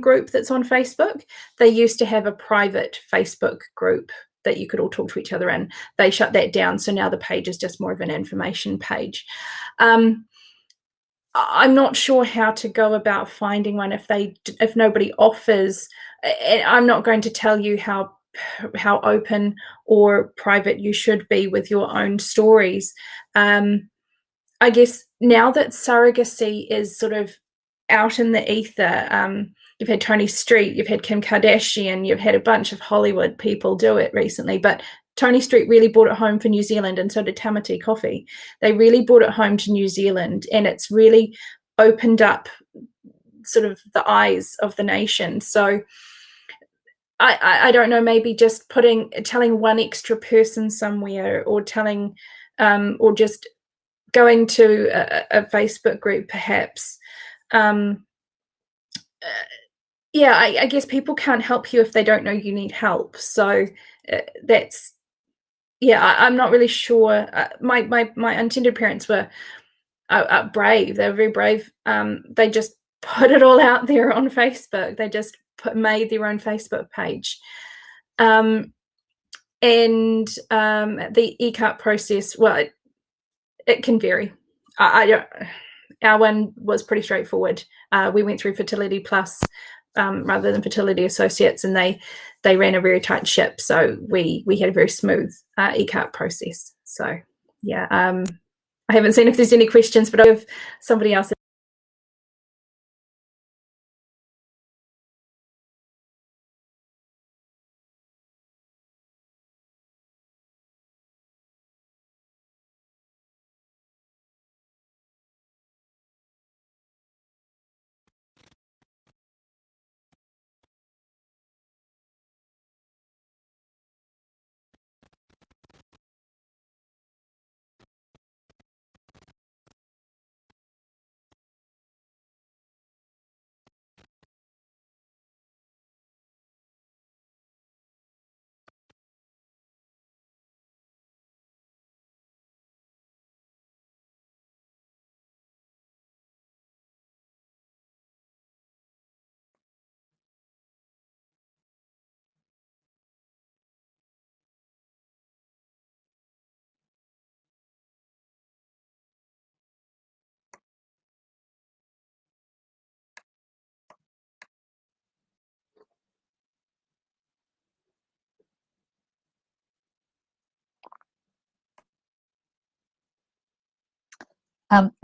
group that's on Facebook. They used to have a private Facebook group that you could all talk to each other in. They shut that down, so now the page is just more of an information page. I'm not sure how to go about finding one if nobody offers. I'm not going to tell you how open or private you should be with your own stories. I guess now that surrogacy is sort of out in the ether, you've had Tony Street, you've had Kim Kardashian, you've had a bunch of Hollywood people do it recently, but Tony Street really brought it home for New Zealand, and so did Tamati Coffee. They really brought it home to New Zealand, and it's really opened up sort of the eyes of the nation. So I don't know, maybe just telling one extra person somewhere, or telling or just going to a Facebook group perhaps. Yeah, I guess people can't help you if they don't know you need help. So that's, yeah, I'm not really sure. My intended parents were brave. They were very brave. They just put it all out there on Facebook. They just made their own Facebook page. And the ECAT process, well, it can vary. I don't. Our one was pretty straightforward. We went through Fertility Plus rather than Fertility Associates, and they ran a very tight ship. So we had a very smooth ECAT process. So yeah, I haven't seen if there's any questions, but I'll give somebody else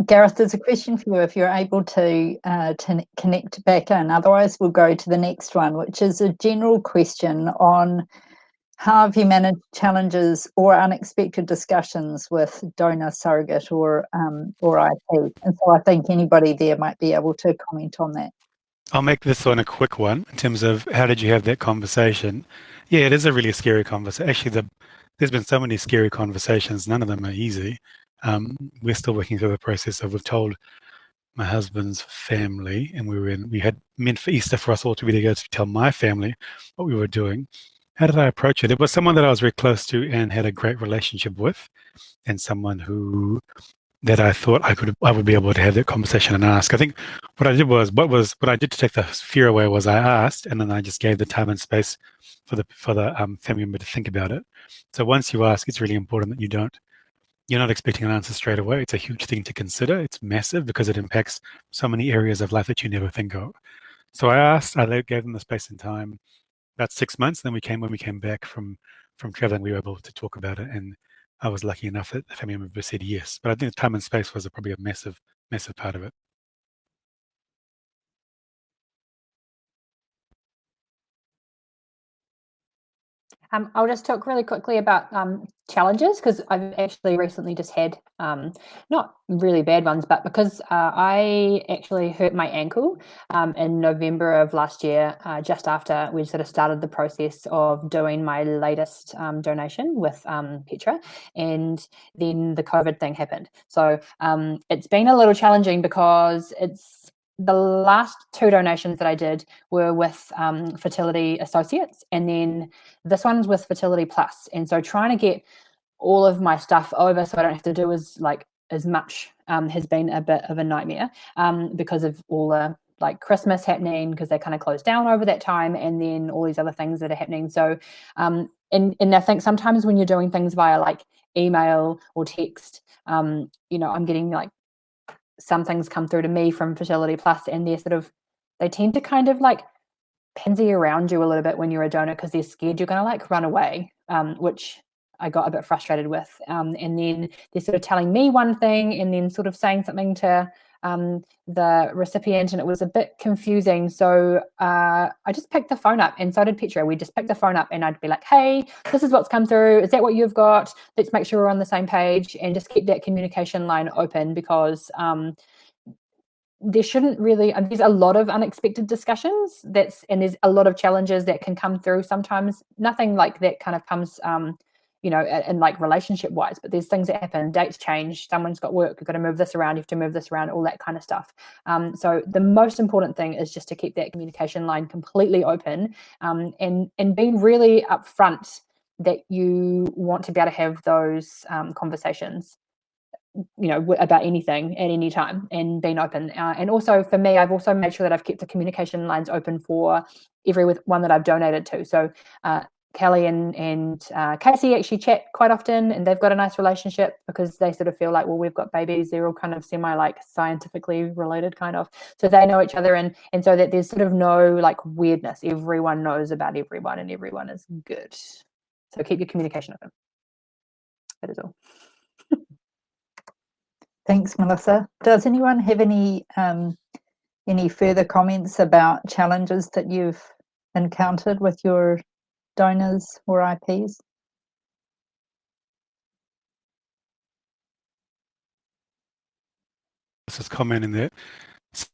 Gareth, there's a question for you if you're able to connect back in. Otherwise, we'll go to the next one, which is a general question on how have you managed challenges or unexpected discussions with donor, surrogate, or IP? And so I think anybody there might be able to comment on that. I'll make this one a quick one in terms of how did you have that conversation? Yeah, it is a really scary conversation. Actually, there's been so many scary conversations. None of them are easy. We're still working through the process of, we've told my husband's family, and we had meant for Easter for us all to be together to tell my family what we were doing. How did I approach it? It was someone that I was very close to and had a great relationship with, and someone that I thought I would be able to have that conversation and ask. I think what I did was what I did to take the fear away was I asked, and then I just gave the time and space for the family member to think about it. So once you ask, it's really important that you're not expecting an answer straight away. It's a huge thing to consider. It's massive because it impacts so many areas of life that you never think of. So I asked, gave them the space and time. About 6 months, then when we came back from traveling, we were able to talk about it, and I was lucky enough that the family member said yes. But I think time and space was probably a massive part of it. I'll just talk really quickly about challenges, because I've actually recently just had not really bad ones, but because I actually hurt my ankle in November of last year, just after we sort of started the process of doing my latest donation with Petra, and then the COVID thing happened. So it's been a little challenging because the last 2 donations that I did were with Fertility Associates, and then this one's with Fertility Plus. And so trying to get all of my stuff over so I don't have to do as much has been a bit of a nightmare because of all the Christmas happening, because they kind of closed down over that time, and then all these other things that are happening. So and I think sometimes when you're doing things via email or text, I'm getting some things come through to me from Fertility Plus, and they tend to kind of pansy around you a little bit when you're a donor, because they're scared you're going to run away, which I got a bit frustrated with. And then they're sort of telling me one thing and then sort of saying something to the recipient, and it was a bit confusing. So I just picked the phone up, and so did Petra. We just picked the phone up, and I'd be like, hey, this is what's come through. Is that what you've got? Let's make sure we're on the same page, and just keep that communication line open, because there shouldn't really, there's a lot of unexpected discussions and there's a lot of challenges that can come through. Sometimes nothing like that kind of comes and relationship wise, but there's things that happen. Dates change, someone's got work, you've got to move this around, you have to move this around, all that kind of stuff. So the most important thing is just to keep that communication line completely open, and being really upfront that you want to be able to have those conversations about anything at any time, and being open. And also for me, I've also made sure that I've kept the communication lines open for everyone that I've donated to. So Kelly and Casey actually chat quite often, and they've got a nice relationship because they sort of feel like, well, we've got babies, they're all kind of semi scientifically related kind of, so they know each other, and so that there's sort of no weirdness. Everyone knows about everyone, and everyone is good. So keep your communication open. That is all. Thanks, Melissa. Does anyone have any further comments about challenges that you've encountered with your donors or IPs? This is commenting that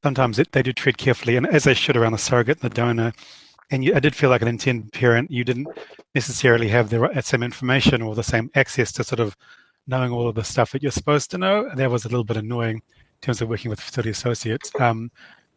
sometimes they do tread carefully, and as they should, around the surrogate and the donor. And I did feel like an intended parent, you didn't necessarily have the same information or the same access to sort of knowing all of the stuff that you're supposed to know. That was a little bit annoying in terms of working with Fertility Associates. But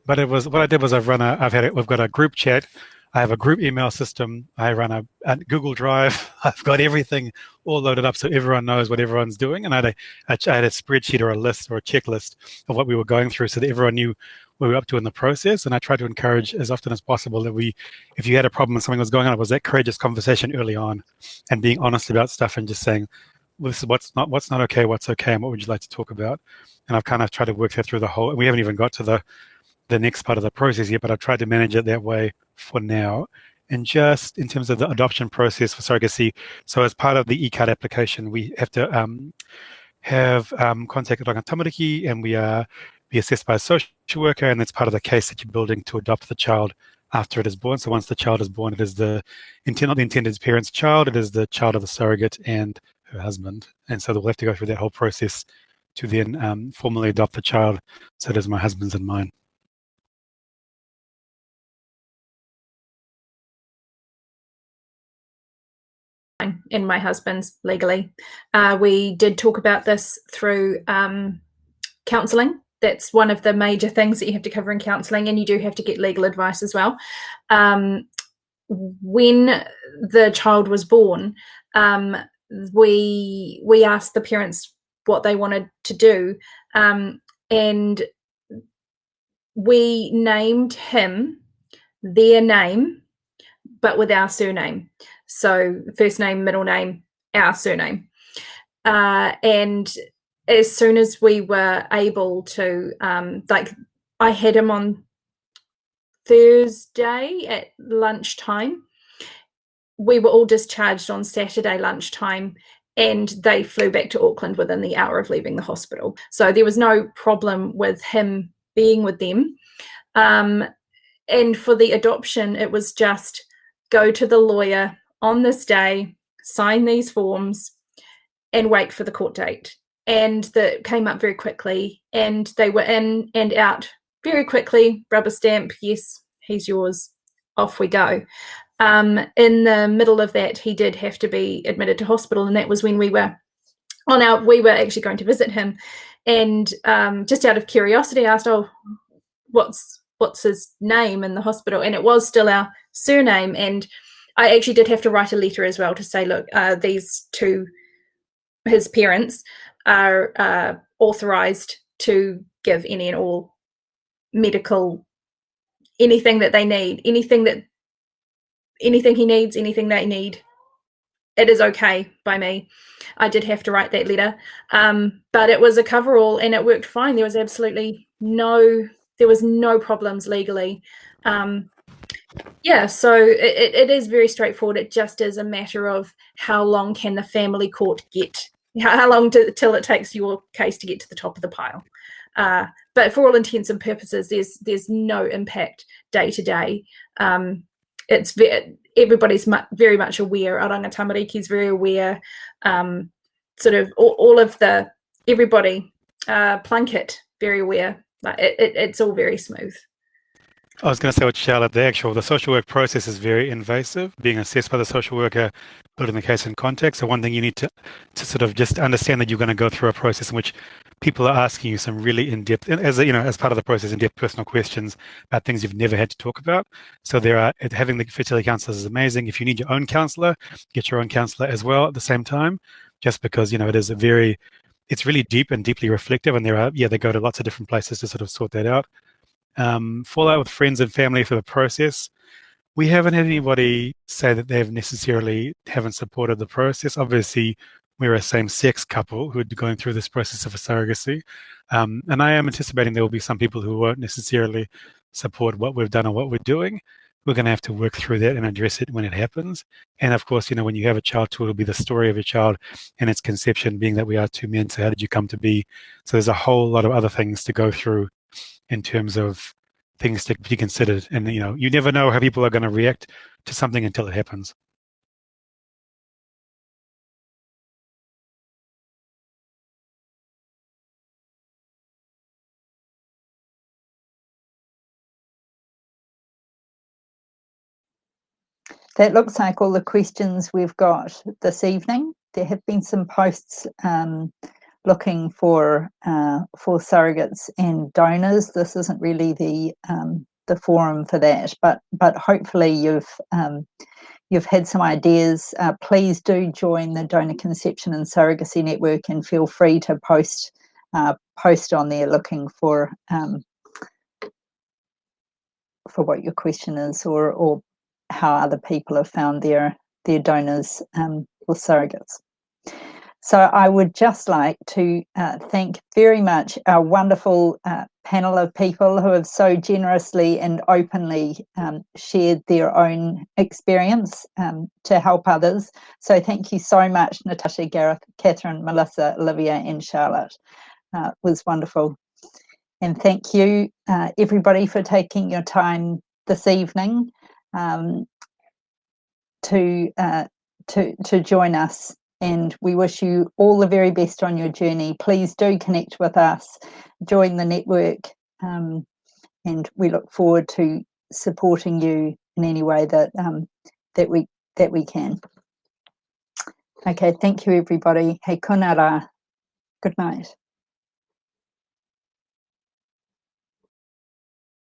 what I did was we've got a group chat. I have a group email system. I run a Google Drive. I've got everything all loaded up so everyone knows what everyone's doing. And I had a spreadsheet or a list or a checklist of what we were going through so that everyone knew where we were up to in the process. And I tried to encourage as often as possible that if you had a problem and something was going on, it was that courageous conversation early on and being honest about stuff and just saying, well, this is what's not okay, what's okay, and what would you like to talk about? And I've kind of tried to work that through the whole, and we haven't even got to the next part of the process yet, but I've tried to manage it that way for now. And just in terms of the adoption process for surrogacy, so as part of the e-card application, we have to have contacted like a tamariki, and we are be assessed by a social worker, and that's part of the case that you're building to adopt the child after it is born. So once the child is born, it is not the intended parent's child, it is the child of the surrogate and her husband. And so they'll have to go through that whole process to then formally adopt the child. So it is my husband's and mine. And my husband's legally. We did talk about this through counselling. That's one of the major things that you have to cover in counselling, and you do have to get legal advice as well. When the child was born, we asked the parents what they wanted to do, and we named him their name, but with our surname. So first name, middle name, our surname. And as soon as we were able to, like, I had him on Thursday at lunchtime. We were all discharged on Saturday lunchtime, and they flew back to Auckland within the hour of leaving the hospital. So there was no problem with him being with them. And for the adoption, it was just go to the lawyer on this day, sign these forms, and wait for the court date. And that came up very quickly, and they were in and out very quickly. Rubber stamp, yes, he's yours, off we go. In the middle of that, he did have to be admitted to hospital, and that was when we were actually going to visit him. And just out of curiosity, I asked, oh, what's his name in the hospital? And it was still our surname. And I actually did have to write a letter as well to say, look, these two, his parents, are authorised to give any and all medical, anything that they need, anything he needs, anything they need, it is okay by me. I did have to write that letter, but it was a coverall, and it worked fine. There was absolutely no problems legally. Yeah, so it is very straightforward. It just is a matter of how long can the family court get, how long till it takes your case to get to the top of the pile. But for all intents and purposes, there's no impact day to day. It's everybody's very much aware. Aranga Tamariki is very aware. Sort of all of everybody, Plunkett, very aware. Like it's all very smooth. I was going to say with Charlotte, the social work process is very invasive, being assessed by the social worker, building the case in context. So one thing you need to sort of just understand that you're going to go through a process in which people are asking you some really in-depth, as part of the process, in-depth personal questions about things you've never had to talk about. So having the fertility counsellors is amazing. If you need your own counsellor, get your own counsellor as well at the same time, just because, it's really deep and deeply reflective, and they go to lots of different places to sort of sort that out. Fallout with friends and family for the process. We haven't had anybody say that they necessarily haven't supported the process. Obviously, we're a same-sex couple who are going through this process of a surrogacy. And I am anticipating there will be some people who won't necessarily support what we've done or what we're doing. We're going to have to work through that and address it when it happens. And of course, when you have a child too, it'll be the story of your child and its conception, being that we are two men. So how did you come to be? So there's a whole lot of other things to go through in terms of things to be considered. And, you never know how people are going to react to something until it happens. That looks like all the questions we've got this evening. There have been some posts looking for surrogates and donors. This isn't really the forum for that, but hopefully you've had some ideas. Please do join the Donor Conception and Surrogacy Network, and feel free to post on there looking for what your question is, or how other people have found their donors or surrogates. So I would just like to thank very much our wonderful panel of people who have so generously and openly shared their own experience to help others. So thank you so much, Natasha, Gareth, Catherine, Melissa, Olivia and Charlotte. It was wonderful. And thank you, everybody, for taking your time this evening to join us. And we wish you all the very best on your journey. Please do connect with us, join the network, and we look forward to supporting you in any way that we can. Okay, thank you, everybody. He kuna rā. Good night.